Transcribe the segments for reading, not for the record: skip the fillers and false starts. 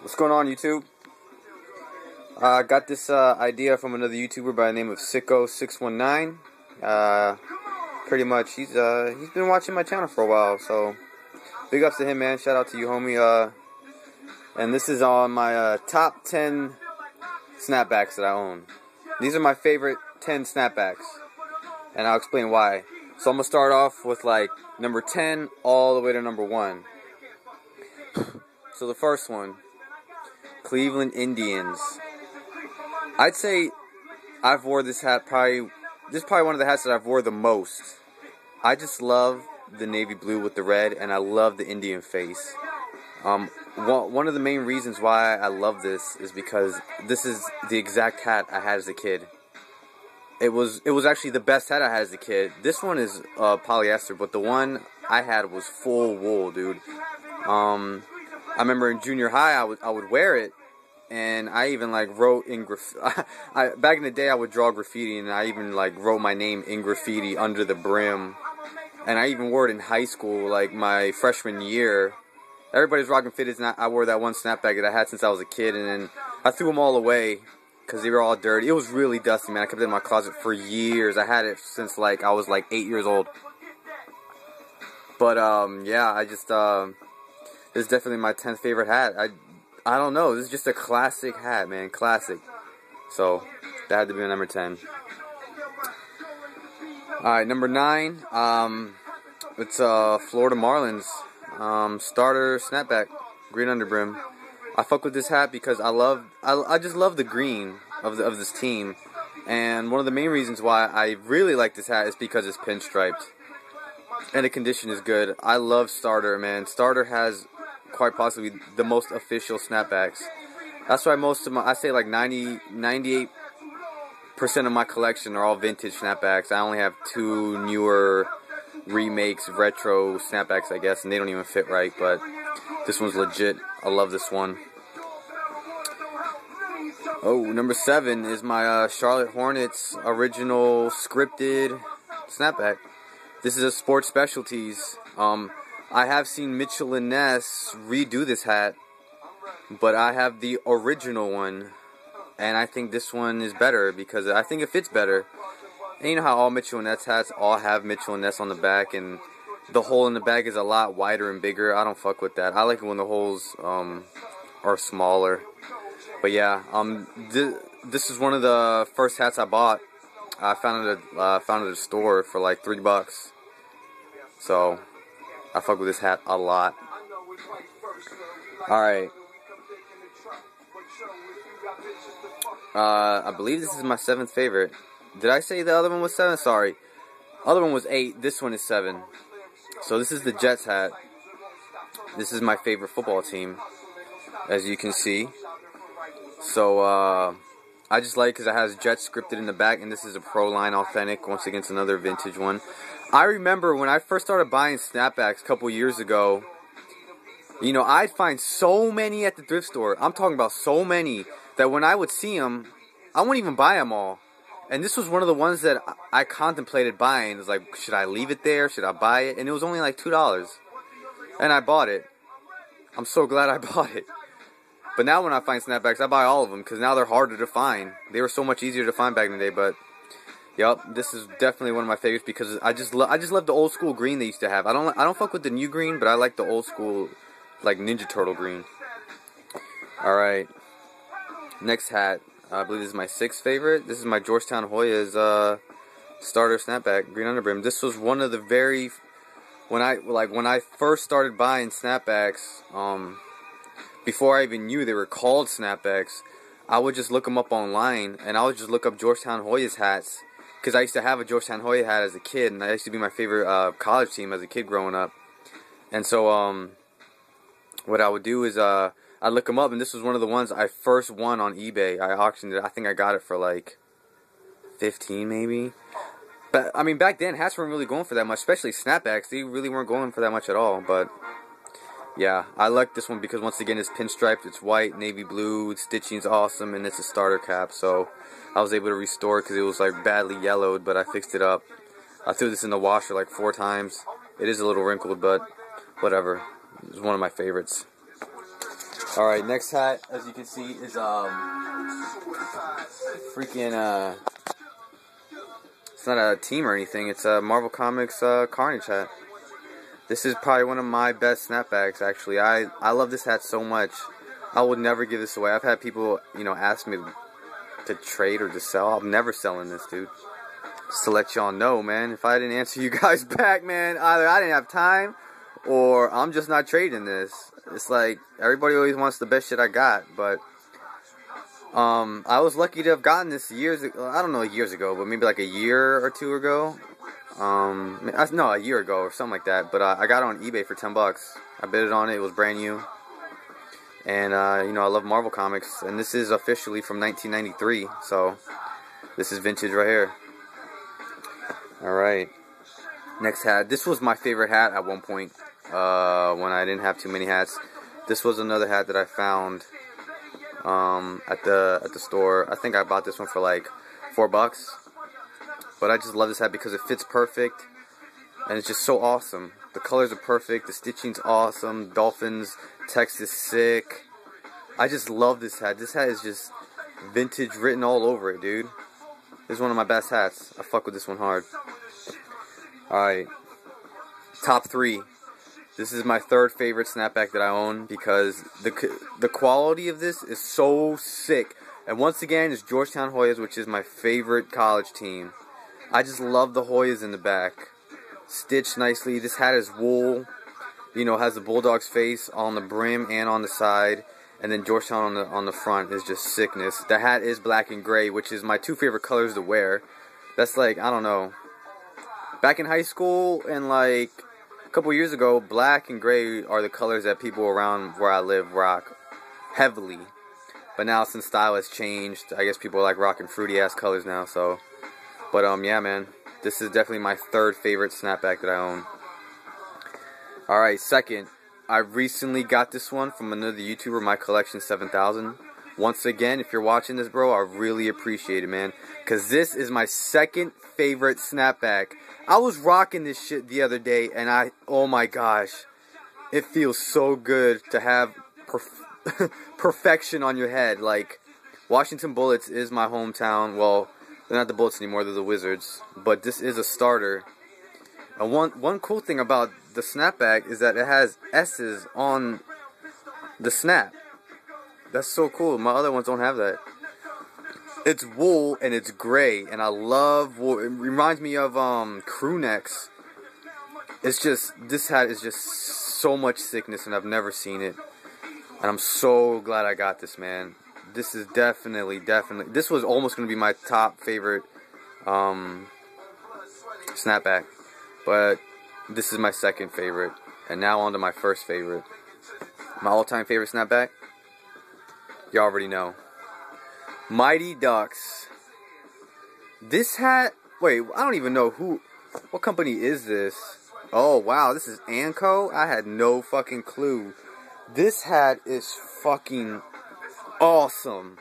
What's going on, YouTube? I got this idea from another YouTuber by the name of Sicko619. Pretty much, he's been watching my channel for a while, so big ups to him, man. Shout out to you, homie. And this is on my top 10 snapbacks that I own. These are my favorite 10 snapbacks, and I'll explain why. So I'm gonna start off with like number 10 all the way to number 1. So the first one, Cleveland Indians. I'd say I've wore this hat this is probably one of the hats that I've wore the most. I just love the navy blue with the red, and I love the Indian face. One of the main reasons why I love this is because this is the exact hat I had as a kid. It was actually the best hat I had as a kid. This one is polyester, but the one I had was full wool, dude. I remember in junior high I would wear it, and I even like wrote in back in the day I would draw graffiti, and I even like wrote my name in graffiti under the brim. And I even wore it in high school, like my freshman year. Everybody's rocking fitted, and I wore that one snapback that I had since I was a kid, and then I threw them all away because they were all dirty. It was really dusty, man. I kept it in my closet for years. I had it since like I was like 8 years old. But yeah, I just this is definitely my 10th favorite hat. I don't know. This is just a classic hat, man. Classic. So that had to be my number 10. Alright, number 9. It's Florida Marlins starter snapback, green underbrim. I fuck with this hat because I just love the green of this team, and one of the main reasons why I really like this hat is because it's pinstriped and the condition is good. I love Starter, man. Starter has quite possibly the most official snapbacks. That's why most of I say like 98% of my collection are all vintage snapbacks. I only have 2 newer remakes, retro snapbacks, I guess, and they don't even fit right, but this one's legit. I love this one. Oh, number 7 is my Charlotte Hornets original scripted snapback. This is a Sports Specialties. I have seen Mitchell and Ness redo this hat, but I have the original one, and I think this one is better because I think it fits better. And you know how all Mitchell and Ness hats all have Mitchell and Ness on the back, and the hole in the back is a lot wider and bigger. I don't fuck with that. I like it when the holes are smaller. But yeah, this is one of the first hats I bought. I found it at a store for like $3. So I fuck with this hat a lot. Alright. I believe this is my 7th favorite. Did I say the other one was 7? Sorry. Other one was 8. This one is 7. So this is the Jets hat. This is my favorite football team, as you can see. So I just like it because it has Jets scripted in the back, and this is a Pro Line Authentic. Once again, it's another vintage one. I remember when I first started buying snapbacks a couple years ago, you know, I'd find so many at the thrift store. I'm talking about so many that when I would see them, I wouldn't even buy them all. And this was one of the ones that I contemplated buying. It was like, should I leave it there? Should I buy it? And it was only like $2. And I bought it. I'm so glad I bought it. But now when I find snapbacks, I buy all of them because now they're harder to find. They were so much easier to find back in the day, but yep, this is definitely one of my favorites because I just love the old school green they used to have. I don't fuck with the new green, but I like the old school like Ninja Turtle green. All right. Next hat. I believe this is my 6th favorite. This is my Georgetown Hoyas starter snapback, green underbrim. This was one of the when I first started buying snapbacks, before I even knew they were called snapbacks, I would just look them up online, and I would just look up Georgetown Hoyas hats, because I used to have a Georgetown Hoya hat as a kid, and that used to be my favorite college team as a kid growing up. And so what I would do is I'd look them up, and this was one of the ones I first won on eBay. I auctioned it. I think I got it for like 15 maybe. But I mean, back then hats weren't really going for that much, especially snapbacks. They really weren't going for that much at all. But yeah, I like this one because once again it's pinstriped, it's white, navy blue, stitching's awesome, and it's a starter cap. So I was able to restore it because it was like badly yellowed, but I fixed it up. I threw this in the washer like 4 times. It is a little wrinkled, but whatever. It's one of my favorites. Alright, next hat, as you can see, is freaking it's not a team or anything, it's a Marvel Comics Carnage hat. This is probably one of my best snapbacks, actually. I love this hat so much. I would never give this away. I've had people, ask me to trade or to sell. I'm never selling this, dude. Just to let y'all know, man. If I didn't answer you guys back, man, either I didn't have time or I'm just not trading this. It's like, everybody always wants the best shit I got, but I was lucky to have gotten this years ago. I don't know, years ago, but maybe like a year or two ago. No, a year ago or something like that. But I got it on eBay for $10. I bid it on it. It was brand new. And I love Marvel Comics, and this is officially from 1993. So this is vintage right here. All right. Next hat. This was my favorite hat at one point when I didn't have too many hats. This was another hat that I found at the store. I think I bought this one for like $4. But I just love this hat because it fits perfect, and it's just so awesome. The colors are perfect, the stitching's awesome, Dolphins text is sick. I just love this hat. This hat is just vintage written all over it, dude. This is one of my best hats. I fuck with this one hard. Alright, top 3. This is my third favorite snapback that I own because the quality of this is so sick. And once again, it's Georgetown Hoyas, which is my favorite college team. I just love the Hoyas in the back. Stitched nicely. This hat is wool. Has the Bulldog's face on the brim and on the side. And then Georgetown on the front is just sickness. The hat is black and gray, which is my 2 favorite colors to wear. That's like, I don't know. Back in high school and like a couple years ago, black and gray are the colors that people around where I live rock heavily. But now since style has changed, I guess people are like rocking fruity ass colors now, so. But yeah, man, this is definitely my third favorite snapback that I own. Alright, second, I recently got this one from another YouTuber, My Collection 7000. Once again, if you're watching this, bro, I really appreciate it, man. Because this is my second favorite snapback. I was rocking this shit the other day, and oh my gosh, it feels so good to have perfection on your head. Like, Washington Bullets is my hometown. Well, they're not the Bullets anymore, they're the Wizards. But this is a starter. And one cool thing about the snapback is that it has S's on the snap. That's so cool. My other ones don't have that. It's wool and it's gray, and I love wool. It reminds me of crew necks. It's just, this hat is just so much sickness, and I've never seen it. And I'm so glad I got this, man. This is definitely, this was almost going to be my top favorite snapback. But this is my second favorite. And now on to my first favorite. My all-time favorite snapback? You already know. Mighty Ducks. This hat, wait, I don't even know what company is this? Oh, wow, this is Anco? I had no fucking clue. This hat is fucking awesome.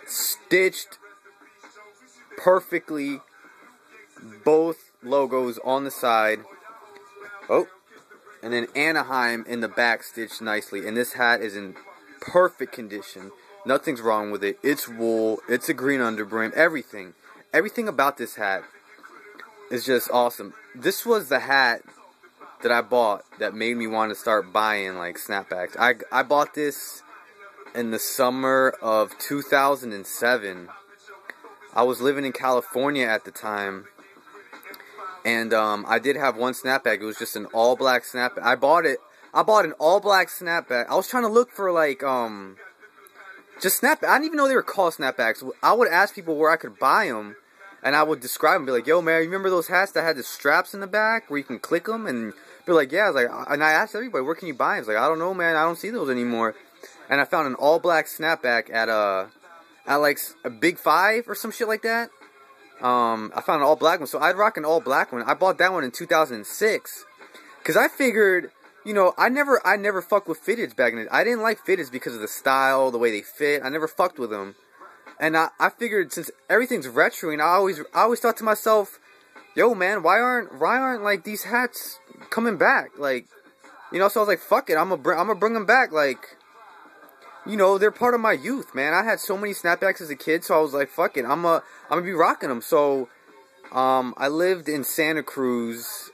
Stitched perfectly, both logos on the side. Oh, and then Anaheim in the back stitched nicely. And this hat is in perfect condition. Nothing's wrong with it. It's wool. It's a green underbrim. Everything. Everything about this hat is just awesome. This was the hat that I bought that made me want to start buying like snapbacks. I bought this in the summer of 2007. I was living in California at the time. And I did have one snapback. It was just an all-black snapback. I bought an all-black snapback. I was trying to look for like just snapback. I didn't even know they were called snapbacks. I would ask people where I could buy them, and I would describe them. Be like, "Yo, man, you remember those hats that had the straps in the back where you can click them?" And be like, "Yeah." I was like, and I asked everybody, "Where can you buy them?" It's like, "I don't know, man. I don't see those anymore." And I found an all-black snapback at like a Big Five or some shit like that. I found an all-black one, so I'd rock an all-black one. I bought that one in 2006, cause I figured, I never fucked with fitteds back in the day. I didn't like fitteds because of the style, the way they fit. I never fucked with them, and I figured since everything's retro, and I always thought to myself, yo, man, why aren't like these hats coming back? Like, so I was like, fuck it, I'm gonna bring them back. Like, you know, they're part of my youth, man. I had so many snapbacks as a kid, so I was like, fuck it, I'm gonna be rocking them. So, I lived in Santa Cruz,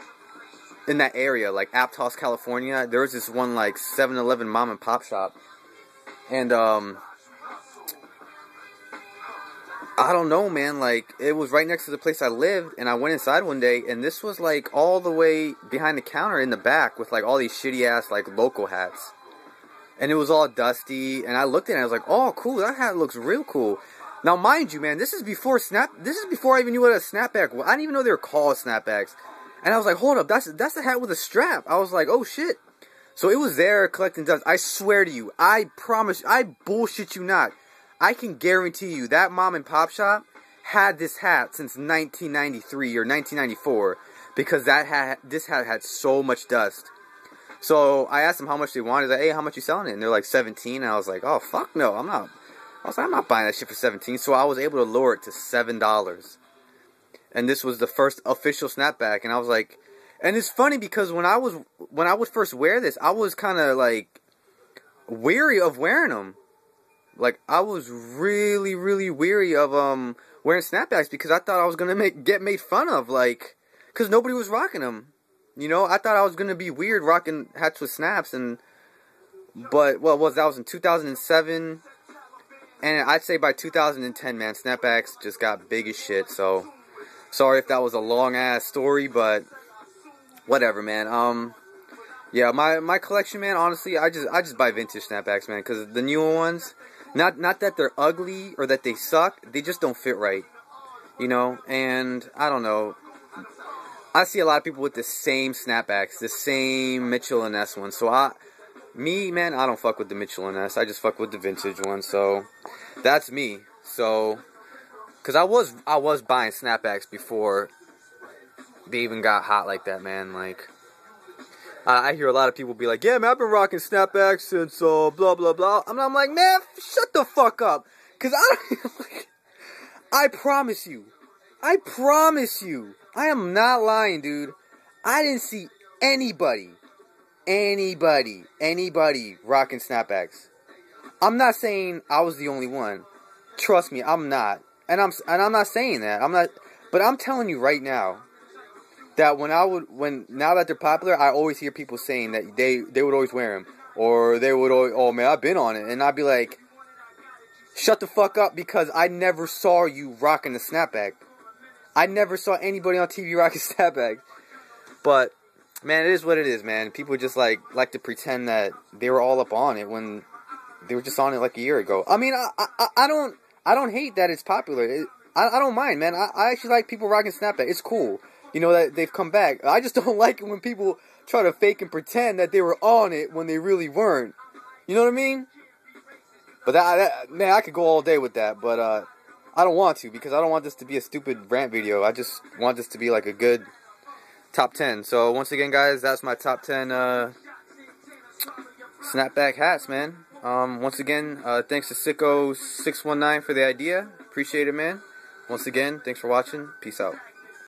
in that area, like Aptos, California. There was this one, like, 7-Eleven mom and pop shop. And, I don't know, man, like, it was right next to the place I lived, and I went inside one day, and this was, like, all the way behind the counter in the back with, like, all these shitty-ass, like, local hats. And it was all dusty, and I looked at it, and I was like, oh, cool, that hat looks real cool. Now, mind you, man, this is before I even knew what a snapback was. I didn't even know they were called snapbacks. And I was like, hold up, that's the hat with a strap. I was like, oh, shit. So it was there collecting dust. I swear to you, I promise, I bullshit you not. I can guarantee you that mom and pop shop had this hat since 1993 or 1994 because this hat had so much dust. So I asked them how much they wanted. I was like, hey, how much you selling it? And they're like 17. And I was like, oh, fuck no, I'm not. I was like, I'm not buying that shit for 17. So I was able to lower it to $7. And this was the first official snapback. And I was like, and it's funny because when I would first wear this, I was kind of like weary of wearing them. Like, I was really, really weary of wearing snapbacks because I thought I was gonna get made fun of, like, because nobody was rocking them. You know, I thought I was gonna be weird rocking hats with snaps, but that was in 2007, and I'd say by 2010, man, snapbacks just got big as shit. So, sorry if that was a long ass story, but whatever, man. Yeah, my collection, man. Honestly, I just buy vintage snapbacks, man, because the newer ones. Not that they're ugly or that they suck, they just don't fit right, you know, and I don't know, I see a lot of people with the same snapbacks, the same Mitchell & Ness ones, so man, I don't fuck with the Mitchell & Ness, I just fuck with the vintage ones, so that's me. So, because I was buying snapbacks before they even got hot like that, man, like, I hear a lot of people be like, yeah, man, I've been rocking snapbacks since blah, blah, blah. And I'm like, man, shut the fuck up. Because I promise you, I am not lying, dude. I didn't see anybody rocking snapbacks. I'm not saying I was the only one. Trust me, I'm not. And I'm not saying that. But I'm telling you right now, that now that they're popular, I always hear people saying that they would always wear them, or they would always, oh man, I've been on it, and I'd be like, shut the fuck up, because I never saw you rocking a snapback. I never saw anybody on TV rocking snapback. But man, it is what it is, man. People just like to pretend that they were all up on it when they were just on it like a year ago. I mean, I don't hate that it's popular. I don't mind, man. I actually like people rocking snapback. It's cool. You know, that they've come back. I just don't like it when people try to fake and pretend that they were on it when they really weren't. You know what I mean? But man, I could go all day with that, but I don't want to, because I don't want this to be a stupid rant video. I just want this to be like a good top 10. So once again, guys, that's my top 10 snapback hats, man. Once again, thanks to Sicko619 for the idea. Appreciate it, man. Once again, thanks for watching. Peace out.